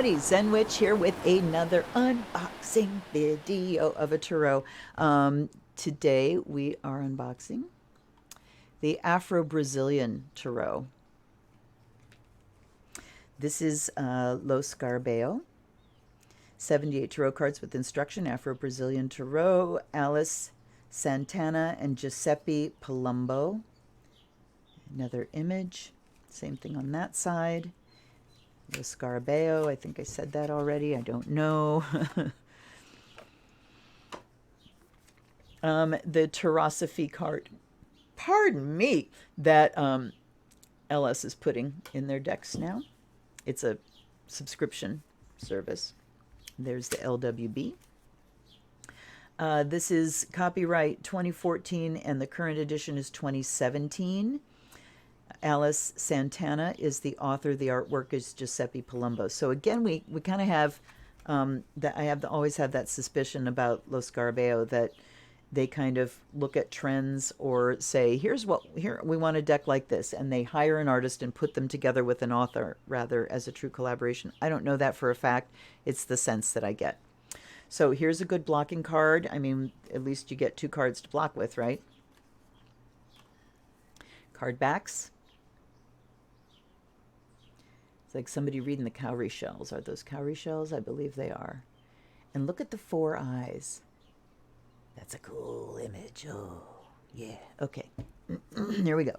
Howdy, Zen Witch here with another unboxing video of a tarot. Today we are unboxing the Afro-Brazilian tarot. This is Lo Scarabeo, 78 tarot cards with instruction, Afro-Brazilian tarot, Alice Santana and Giuseppe Palumbo. Another image, same thing on that side. The Scarabeo, I think I said that already. I don't know. The Terrasophy card, pardon me, that LS is putting in their decks now. It's a subscription service. There's the LWB. This is copyright 2014, and the current edition is 2017. Alice Santana is the author. The artwork is Giuseppe Palumbo. So again, we kind of have that. I have always had that suspicion about Lo Scarabeo, that they kind of look at trends or say, here we want a deck like this, and they hire an artist and put them together with an author rather as a true collaboration. I don't know that for a fact. It's the sense that I get. So here's a good blocking card. I mean, at least you get 2 cards to block with, right? Card backs. It's like somebody reading the cowrie shells. Are those cowrie shells? I believe they are. And look at the 4 eyes. That's a cool image. Oh, yeah. Okay. Here we go.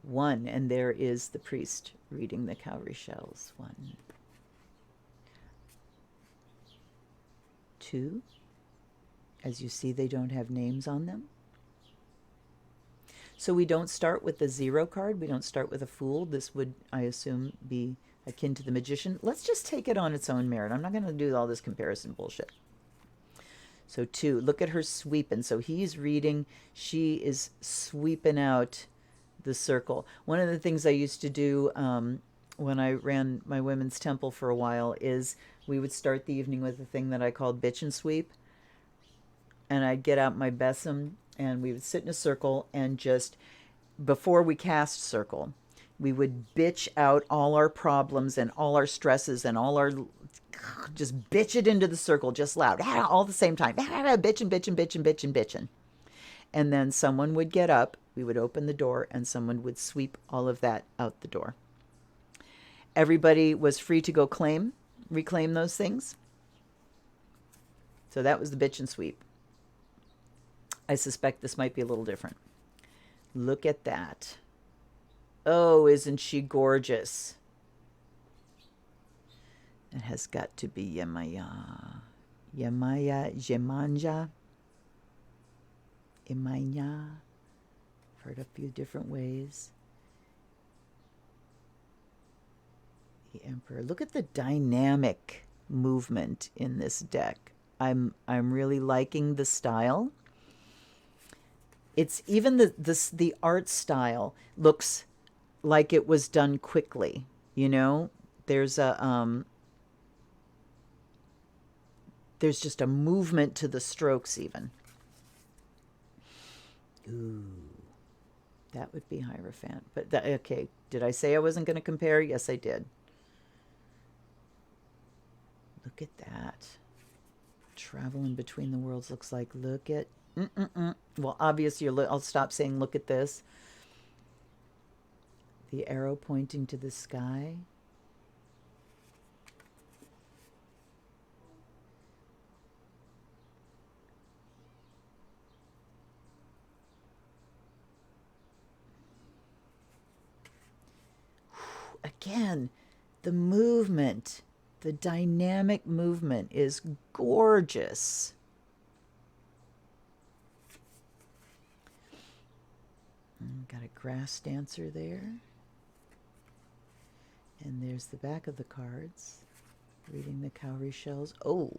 1, and there is the priest reading the cowrie shells. 1. 2. As you see, they don't have names on them. So we don't start with the 0 card. We don't start with a Fool. This would, I assume, be akin to the Magician. Let's just take it on its own merit. I'm not going to do all this comparison bullshit. So 2, look at her sweeping. So he's reading. She is sweeping out the circle. One of the things I used to do when I ran my women's temple for a while is we would start the evening with a thing that I called bitch and sweep. And I'd get out my besom, and we would sit in a circle, and just before we cast circle, we would bitch out all our problems and all our stresses and all our, just bitch it into the circle just loud, all at the same time, bitch and bitch and bitch and bitch and bitching. And then someone would get up, we would open the door, and someone would sweep all of that out the door. Everybody was free to go reclaim those things. So that was the bitch and sweep. I suspect this might be a little different. Look at that. Oh, isn't she gorgeous? It has got to be Yemaya. Jemanja. Imanya. Heard a few different ways. The Emperor. Look at the dynamic movement in this deck. I'm really liking the style. It's even the art style looks like it was done quickly. You know, there's just a movement to the strokes even. Ooh, that would be Hierophant. But okay, did I say I wasn't going to compare? Yes, I did. Look at that. Traveling between the worlds looks like. Look at. Well, obviously, I'll stop saying look at this. The arrow pointing to the sky. Again, the movement, the dynamic movement is gorgeous. Got a grass dancer there. And there's the back of the cards, reading the cowrie shells. Oh,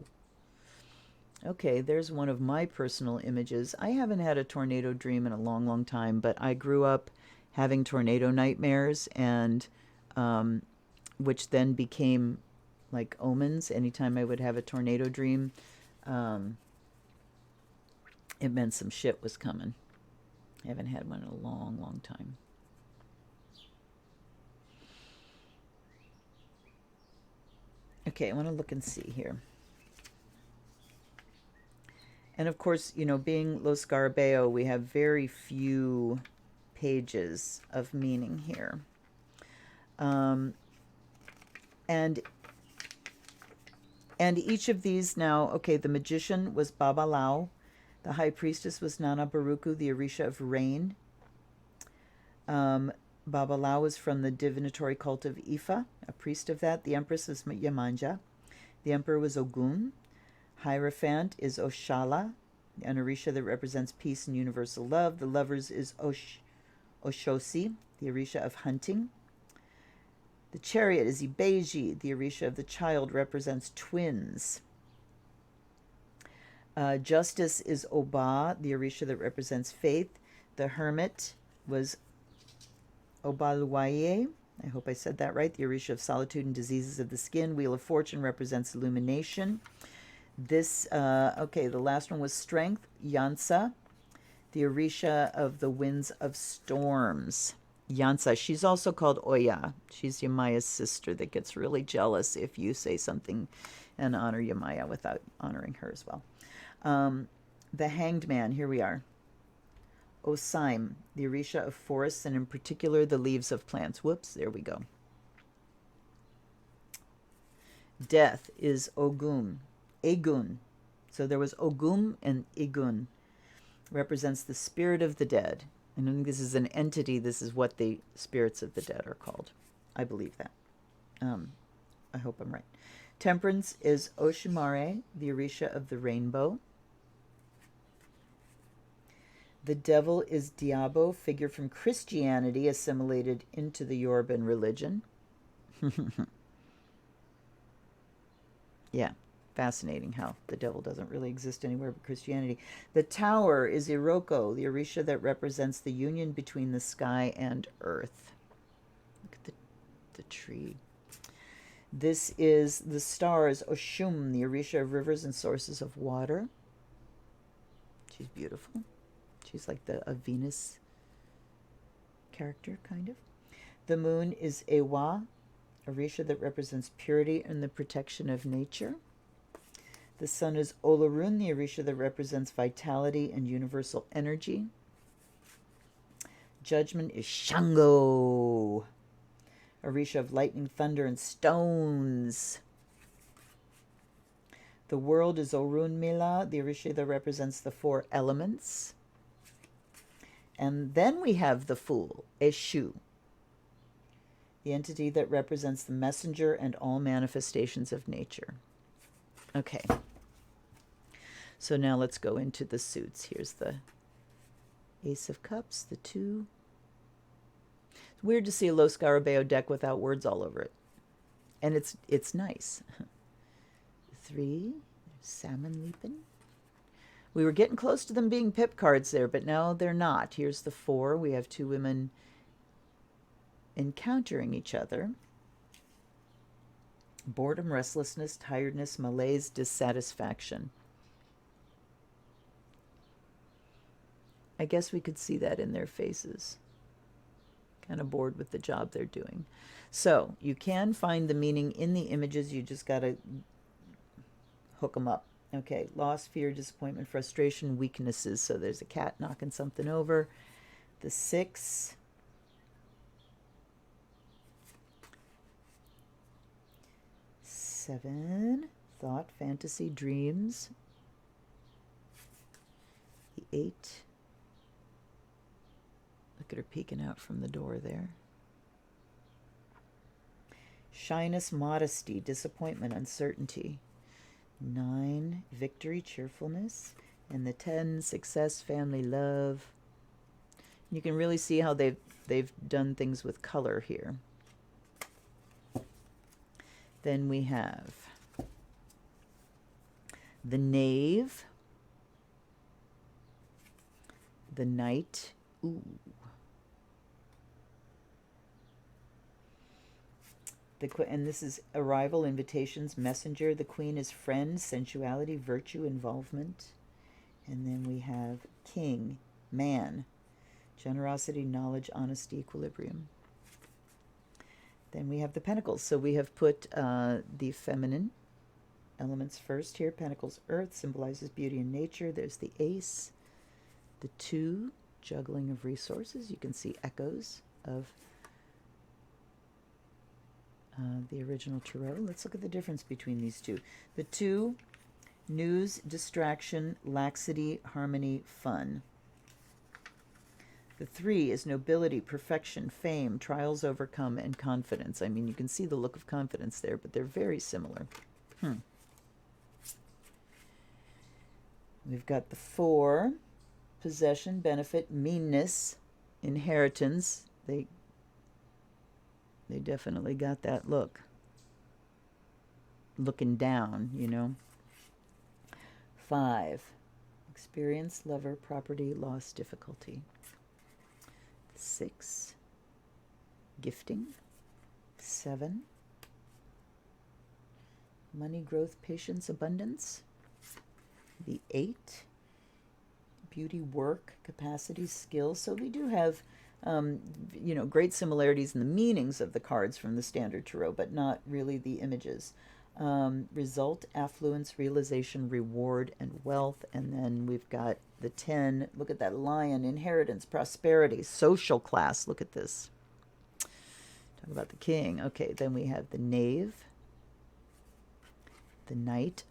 okay, there's one of my personal images. I haven't had a tornado dream in a long, long time, but I grew up having tornado nightmares, and which then became like omens. Anytime I would have a tornado dream, it meant some shit was coming. I haven't had one in a long, long time. Okay, I want to look and see here. And of course, you know, being Lo Scarabeo, we have very few pages of meaning here. And each of these now, okay, the magician was Babalao. The high priestess was Nana Baruku, the Orisha of rain. Babalao is from the divinatory cult of Ifa, a priest of that. The empress is Yamanja. The emperor was Ogun. Hierophant is Oshala, an Orisha that represents peace and universal love. The lovers is Oshosi, the Orisha of hunting. The chariot is Ibeji, the Orisha of the child, represents twins. Justice is Oba, the Orisha that represents faith. The hermit was Obaluwaye. I hope I said that right. The Orisha of solitude and diseases of the skin. Wheel of Fortune represents illumination. This, okay, the last one was Strength, Yansa, the Orisha of the winds of storms. Yansa, she's also called Oya. She's Yamaya's sister that gets really jealous if you say something and honor Yamaya without honoring her as well. The Hanged Man, here we are. Osaim, the Orisha of forests and in particular the leaves of plants. Whoops, there we go. Death is Ogum, Egun. So there was Ogum and Egun. Represents the spirit of the dead. I don't think this is an entity. This is what the spirits of the dead are called. I believe that. I hope I'm right. Temperance is Oshimare, the Orisha of the rainbow. The devil is Diabo, figure from Christianity assimilated into the Yoruban religion. Yeah, fascinating how the devil doesn't really exist anywhere but Christianity. The tower is Iroko, the Orisha that represents the union between the sky and earth. Look at the tree. This is the stars, Oshun, the Orisha of rivers and sources of water. She's beautiful. She's like a Venus character, kind of. The moon is Ewa, Orisha that represents purity and the protection of nature. The sun is Olorun, the Orisha that represents vitality and universal energy. Judgment is Shango, Orisha of lightning, thunder, and stones. The world is Orunmila, the Orisha that represents the four elements. And then we have the Fool, Eshu, the entity that represents the messenger and all manifestations of nature. Okay. So now let's go into the suits. Here's the Ace of Cups, the 2. It's weird to see a Lo Scarabeo deck without words all over it. And it's nice. 3, Salmon Leaping. We were getting close to them being pip cards there, but now they're not. Here's the 4. We have 2 women encountering each other. Boredom, restlessness, tiredness, malaise, dissatisfaction. I guess we could see that in their faces. Kind of bored with the job they're doing. So you can find the meaning in the images. You just got to hook them up. Okay, loss, fear, disappointment, frustration, weaknesses. So there's a cat knocking something over. The 6. Seven, thought, fantasy, dreams. The 8. Look at her peeking out from the door there. Shyness, modesty, disappointment, uncertainty. 9, victory, cheerfulness. And the 10, success, family, love. You can really see how they've done things with color here. Then we have the Knave, the Knight. Ooh. And this is arrival, invitations, messenger. The Queen is friend, sensuality, virtue, involvement. And then we have King, man, generosity, knowledge, honesty, equilibrium. Then we have the pentacles. So we have put the feminine elements first here. Pentacles, earth, symbolizes beauty and nature. There's the ace. The 2, juggling of resources. You can see echoes of the original tarot. Let's look at the difference between these two. The 2, news, distraction, laxity, harmony, fun. The 3 is nobility, perfection, fame, trials overcome, and confidence. I mean, you can see the look of confidence there, but they're very similar. We've got the 4, possession, benefit, meanness, inheritance. They definitely got that look. Looking down, you know. 5, experience, lover, property, loss, difficulty. 6, gifting. 7, money, growth, patience, abundance. The 8, beauty, work, capacity, skill. So we do have, you know, great similarities in the meanings of the cards from the standard tarot, but not really the images. Result, affluence, realization, reward, and wealth. And then we've got the 10. Look at that lion, inheritance, prosperity, social class. Look at this. Talk about the king. Okay, then we have the knave, the knight.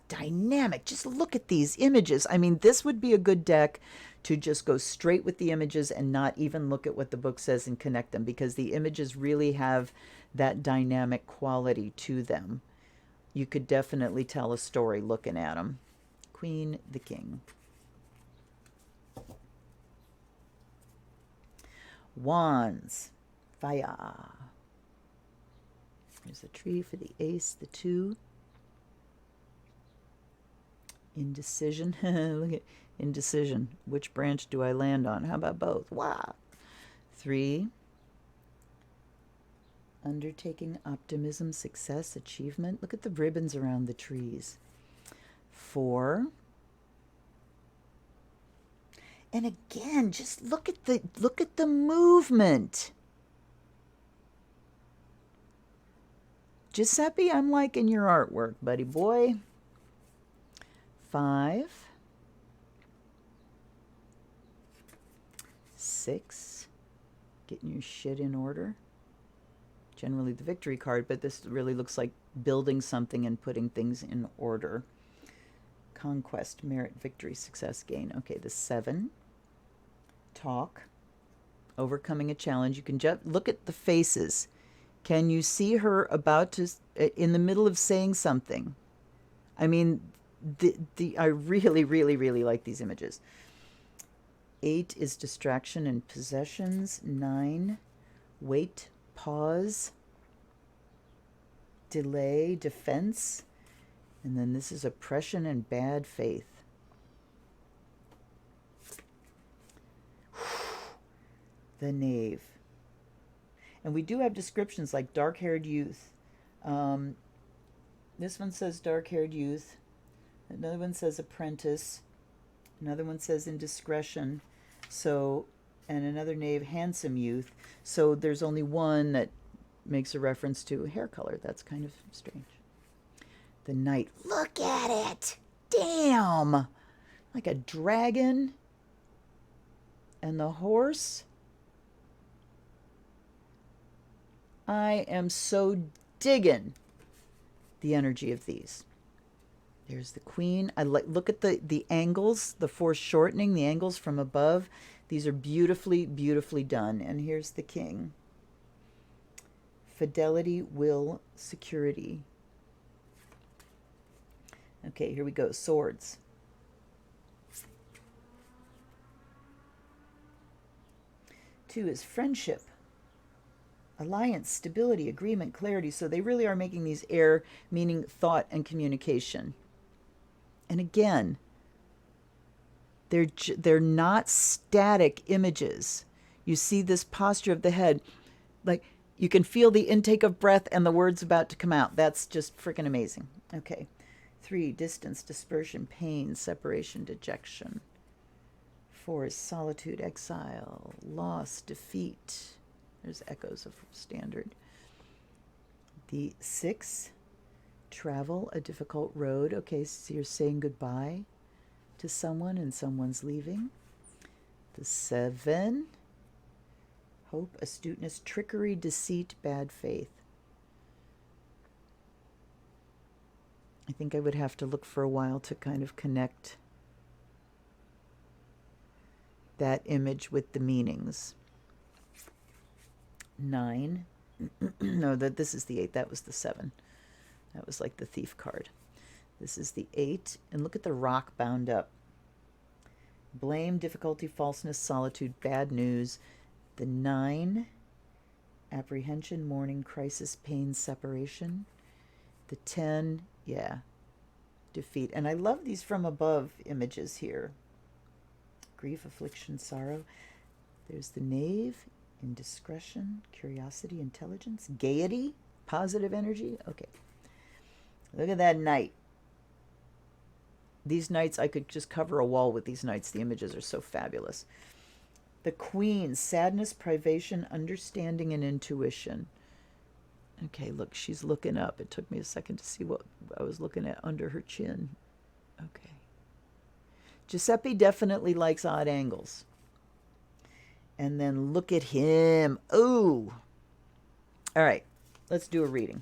Dynamic. Just look at these images. I mean, this would be a good deck to just go straight with the images and not even look at what the book says and connect them, because the images really have that dynamic quality to them. You could definitely tell a story looking at them. Queen, the king. Wands, fire. There's a tree for the ace, the 2. Indecision. Look at indecision. Which branch do I land on? How about both? Wow. 3, undertaking, optimism, success, achievement. Look at the ribbons around the trees. 4, and again, just look at the movement. Giuseppe, I'm liking your artwork, buddy boy. 5, 6, getting your shit in order. Generally the victory card, but this really looks like building something and putting things in order. Conquest, merit, victory, success, gain. Okay, the 7, talk, overcoming a challenge. You can just look at the faces. Can you see her about to, in the middle of saying something? I mean, I really, really, really like these images. 8 is distraction and possessions. 9, wait, pause, delay, defense. And then this is oppression and bad faith. The knave. And we do have descriptions like dark-haired youth. This one says dark-haired youth. Another one says apprentice. Another one says indiscretion. So, and another knave, handsome youth. So there's only one that makes a reference to hair color. That's kind of strange. The knight. Look at it! Damn! Like a dragon. And the horse. I am so digging the energy of these. There's the queen. I look at the angles, the foreshortening, the angles from above. These are beautifully, beautifully done. And here's the king. Fidelity, will, security. Okay, here we go. Swords. Two is friendship, alliance, stability, agreement, clarity. So they really are making these air, meaning thought and communication. And again, they're not static images. You see this posture of the head, like you can feel the intake of breath and the words about to come out. That's just freaking amazing. Okay. 3, distance, dispersion, pain, separation, dejection. 4 is solitude, exile, loss, defeat. There's echoes of standard. The 6, travel a difficult road. Okay, so you're saying goodbye to someone and someone's leaving. The 7, hope, astuteness, trickery, deceit, bad faith. I think I would have to look for a while to kind of connect that image with the meanings. 9, no, this is the 8, that was the 7. That was like the thief card. This is the 8, and look at the rock bound up. Blame, difficulty, falseness, solitude, bad news. The 9, apprehension, mourning, crisis, pain, separation. The 10, yeah, defeat. And I love these from above images here. Grief, affliction, sorrow. There's the Knave, indiscretion, curiosity, intelligence, gaiety, positive energy. Okay. Look at that knight. These knights, I could just cover a wall with these knights. The images are so fabulous. The Queen, sadness, privation, understanding, and intuition. Okay, look, she's looking up. It took me a second to see what I was looking at under her chin. Okay. Giuseppe definitely likes odd angles. And then look at him. Oh. All right, let's do a reading.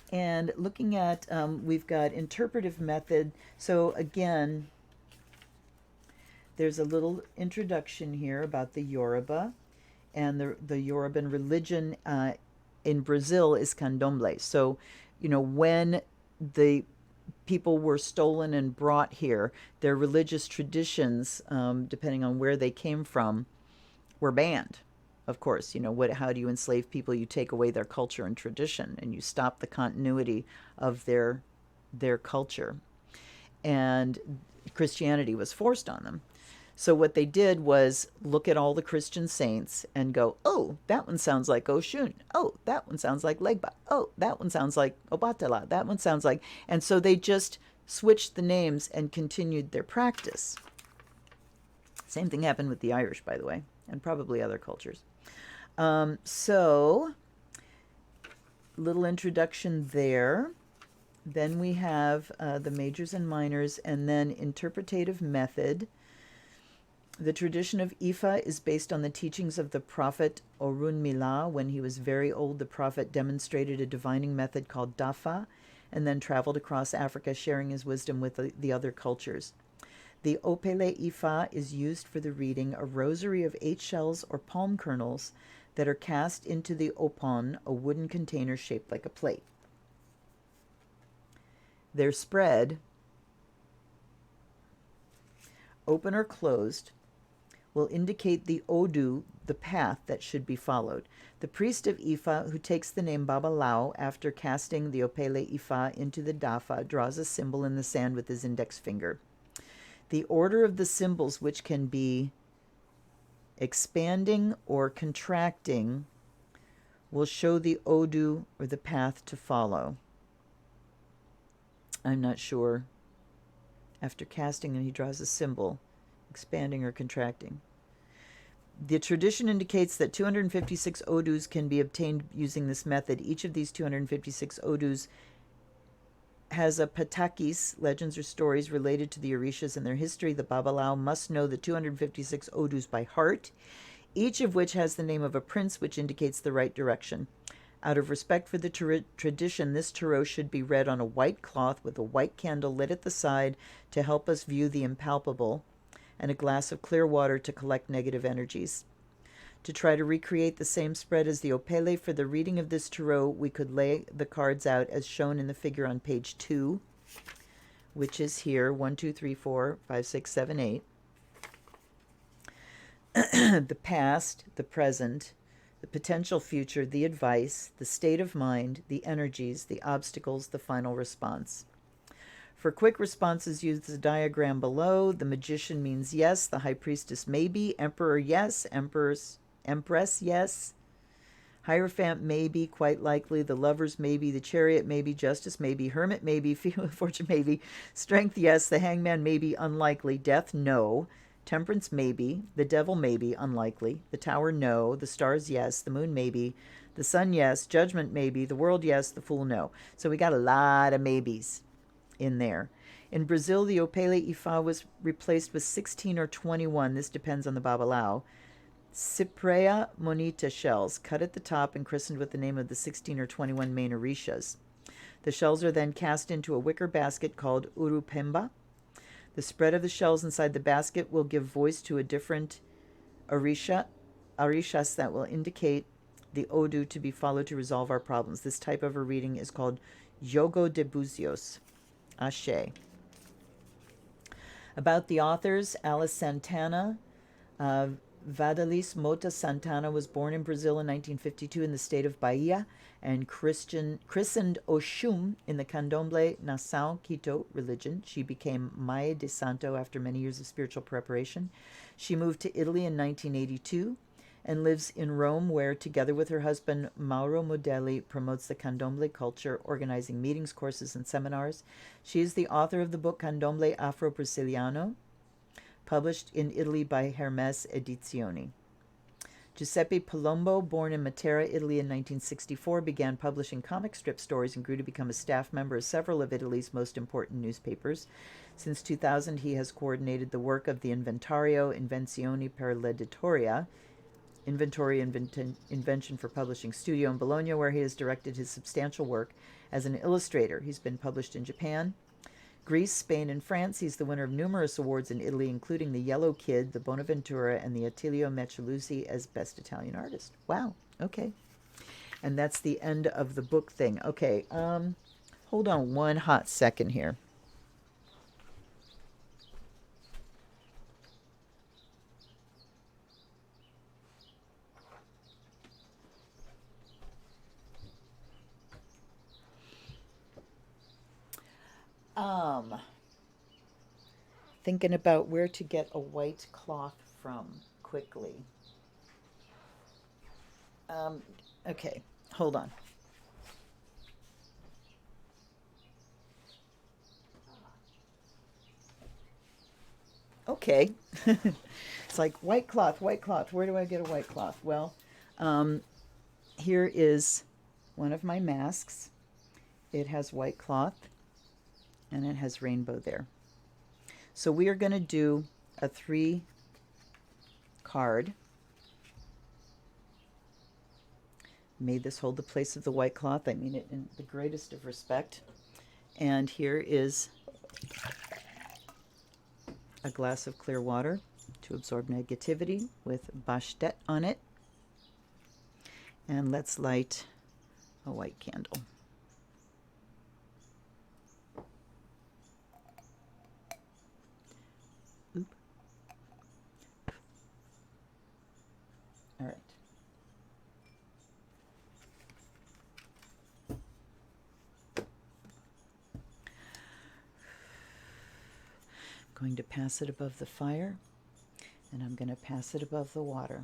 And looking at, we've got interpretive method. So again, there's a little introduction here about the Yoruba. And the Yoruban religion in Brazil is candomblé. So, you know, when the people were stolen and brought here, their religious traditions, depending on where they came from, were banned. Of course, you know, how do you enslave people? You take away their culture and tradition, and you stop the continuity of their culture. And Christianity was forced on them. So what they did was look at all the Christian saints and go, oh, that one sounds like Oshun. Oh, that one sounds like Legba. Oh, that one sounds like Obatala. That one sounds like... And so they just switched the names and continued their practice. Same thing happened with the Irish, by the way, and probably other cultures. So, little introduction there. Then we have the majors and minors, and then interpretative method. The tradition of Ifa is based on the teachings of the prophet Orunmila. When he was very old, the prophet demonstrated a divining method called Dafa, and then traveled across Africa, sharing his wisdom with the other cultures. The Opele Ifa is used for the reading, a rosary of 8 shells or palm kernels that are cast into the opon, a wooden container shaped like a plate. They're spread, open or closed, will indicate the Odu, the path that should be followed. The priest of Ifa, who takes the name Babalao after casting the Opele Ifa into the Dafa, draws a symbol in the sand with his index finger. The order of the symbols, which can be expanding or contracting, will show the Odu, or the path to follow. I'm not sure. After casting, and he draws a symbol, expanding or contracting. The tradition indicates that 256 Odus can be obtained using this method. Each of these 256 Odus has a patakis, legends or stories related to the Orishas and their history. The Babalao must know the 256 Odus by heart, each of which has the name of a prince, which indicates the right direction. Out of respect for the tradition, this tarot should be read on a white cloth with a white candle lit at the side to help us view the impalpable, and a glass of clear water to collect negative energies. To try to recreate the same spread as the Opele for the reading of this tarot, we could lay the cards out as shown in the figure on page 2, which is here, 1, 2, 3, 4, 5, 6, 7, 8. The past, the present, the potential future, the advice, the state of mind, the energies, the obstacles, the final response. For quick responses, use the diagram below. The magician means yes, the high priestess maybe, emperor yes, empress yes, hierophant maybe, quite likely, the lovers maybe, the chariot maybe, justice maybe, hermit maybe, fortune maybe, strength yes, the hangman maybe, unlikely, death no, temperance maybe, the devil maybe, unlikely, the tower no, the stars yes, the moon maybe, The sun, yes. Judgment, maybe. The world, yes. The fool, no. So we got a lot of maybes in there. In Brazil, the Opele Ifa was replaced with 16 or 21. This depends on the Babalao. Cypraea monita shells, cut at the top and christened with the name of the 16 or 21 main orishas. The shells are then cast into a wicker basket called urupemba. The spread of the shells inside the basket will give voice to a different orishas that will indicate the odu to be followed to resolve our problems. This type of a reading is called Jogo de Buzios. Ashe. About the authors, Alice Santana. Vadalis Mota Santana was born in Brazil in 1952 in the state of Bahia and christened Oxum in the Candomblé Nação Quito religion. She became Mãe de Santo after many years of spiritual preparation. She moved to Italy in 1982 and lives in Rome, where, together with her husband Mauro Modelli, promotes the Candomblé culture, organizing meetings, courses, and seminars. She is the author of the book Candomblé Afro-Braziliano, published in Italy by Hermes Edizioni. Giuseppe Palumbo, born in Matera, Italy in 1964, began publishing comic strip stories and grew to become a staff member of several of Italy's most important newspapers. Since 2000, he has coordinated the work of the Inventario Invenzioni per l'Editoria, Inventory Invention for Publishing Studio in Bologna, where he has directed his substantial work as an illustrator. He's been published in Japan, Greece, Spain, and France. He's the winner of numerous awards in Italy, including the Yellow Kid, the Bonaventura, and the Attilio Micheluzzi as Best Italian Artist. Wow. Okay. And that's the end of the book thing. Okay. Hold on one hot second here. Thinking about where to get a white cloth from quickly. Okay, hold on. Okay. It's like white cloth, white cloth. Where do I get a white cloth? Well, here is one of my masks. It has white cloth and it has rainbow there. So we are going to do a 3 card. Made this hold the place of the white cloth. I mean it in the greatest of respect. And here is a glass of clear water to absorb negativity with Bastet on it. And let's light a white candle. Oop. All right. I'm going to pass it above the fire, and I'm going to pass it above the water.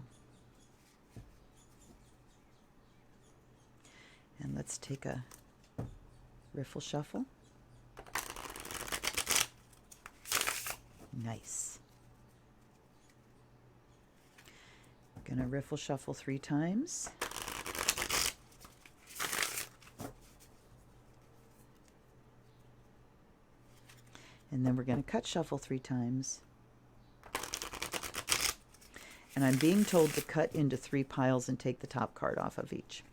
And let's take a riffle shuffle. Nice. I'm going to riffle shuffle 3 times. And then we're going to cut shuffle 3 times. And I'm being told to cut into 3 piles and take the top card off of each.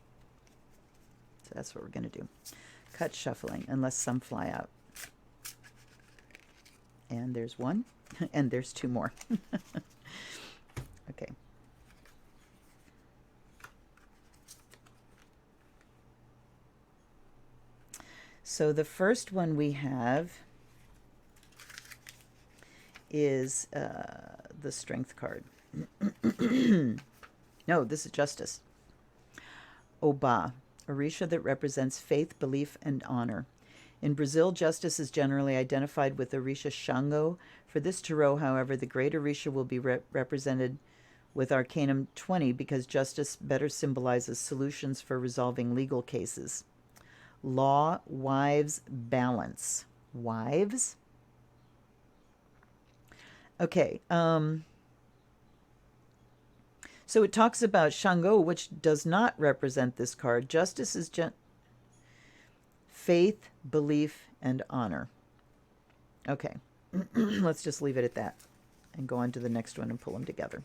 So that's what we're going to do. Cut shuffling, unless some fly out. And there's 1, and there's 2 more. Okay. So the first one we have is the Strength card. No, this is Justice. Oba, Orisha that represents faith, belief, and honor. In Brazil, Justice is generally identified with Orisha Shango. For this tarot, however, the Great Orisha will be represented with Arcanum 20 because Justice better symbolizes solutions for resolving legal cases. Law, wives, balance. Wives? Okay, So it talks about Shango, which does not represent this card. Justice is faith, belief, and honor. Okay, let's just leave it at that and go on to the next one and pull them together.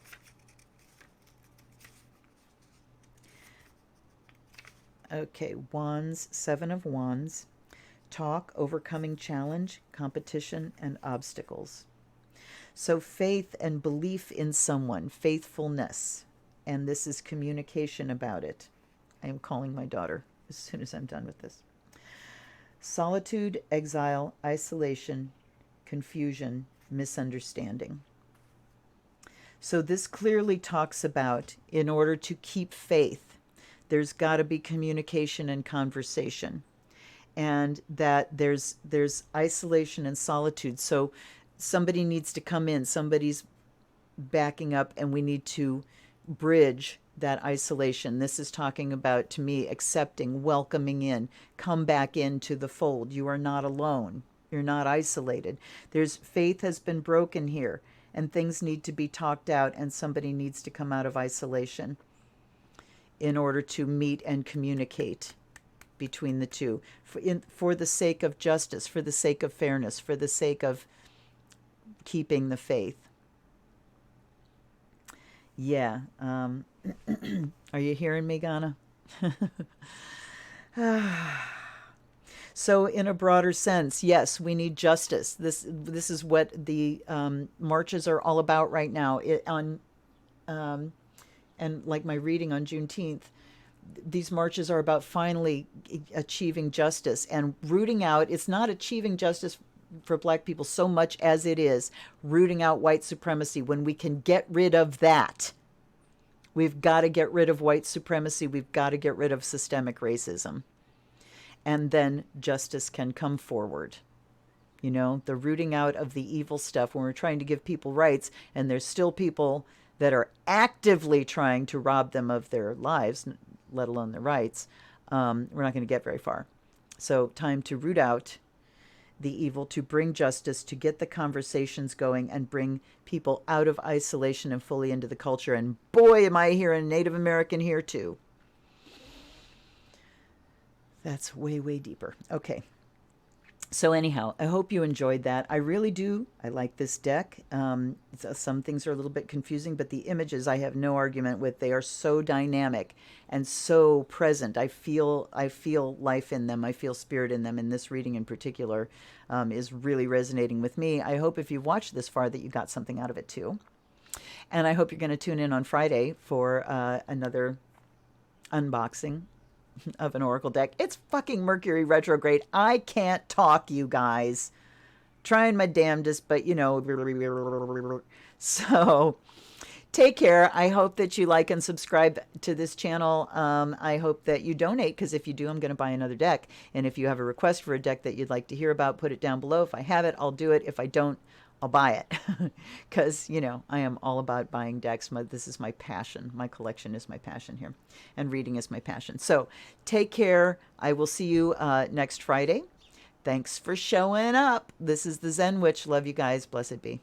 Okay, Wands, Seven of Wands. Talk, overcoming challenge, competition, and obstacles. So faith and belief in someone, faithfulness, and this is communication about it. I am calling my daughter as soon as I'm done with this. Solitude, exile, isolation, confusion, misunderstanding. So this clearly talks about, in order to keep faith, there's got to be communication and conversation, and that there's isolation and solitude. So somebody needs to come in, somebody's backing up, and we need to bridge that isolation. This is talking about, to me, accepting, welcoming in, come back into the fold. You are not alone. You're not isolated. There's faith has been broken here, and things need to be talked out, and somebody needs to come out of isolation in order to meet and communicate between the two, for the sake of justice, for the sake of fairness, for the sake of keeping the faith. Yeah. Are you hearing me, Ghana? So in a broader sense, yes, we need justice. This is what the marches are all about right now. And like my reading on Juneteenth, these marches are about finally achieving justice and rooting out. It's not achieving justice for Black people so much as it is rooting out white supremacy. When we can get rid of that, we've got to get rid of white supremacy. We've got to get rid of systemic racism. And then justice can come forward. You know, the rooting out of the evil stuff when we're trying to give people rights, and there's still people that are actively trying to rob them of their lives, let alone their rights. We're not going to get very far. So time to root out the evil, to bring justice, to get the conversations going, and bring people out of isolation and fully into the culture. And boy, am I hearing Native American here too. That's way, way deeper. Okay. So anyhow, I hope you enjoyed that. I really do. I like this deck. Some things are a little bit confusing, but the images I have no argument with. They are so dynamic and so present. I feel life in them. I feel spirit in them. And this reading in particular is really resonating with me. I hope if you've watched this far that you got something out of it too. And I hope you're going to tune in on Friday for another unboxing of an oracle deck. It's fucking Mercury retrograde. I can't talk, you guys. Trying my damnedest, but you know. So take care. I hope that you like and subscribe to this channel. I hope that you donate, because if you do, I'm going to buy another deck. And if you have a request for a deck that you'd like to hear about, put it down below. If I have it, I'll do it. If I don't, I'll buy it. Because, you know, I am all about buying decks. This is my passion. My collection is my passion here. And reading is my passion. So take care. I will see you next Friday. Thanks for showing up. This is the Zen Witch. Love you guys. Blessed be.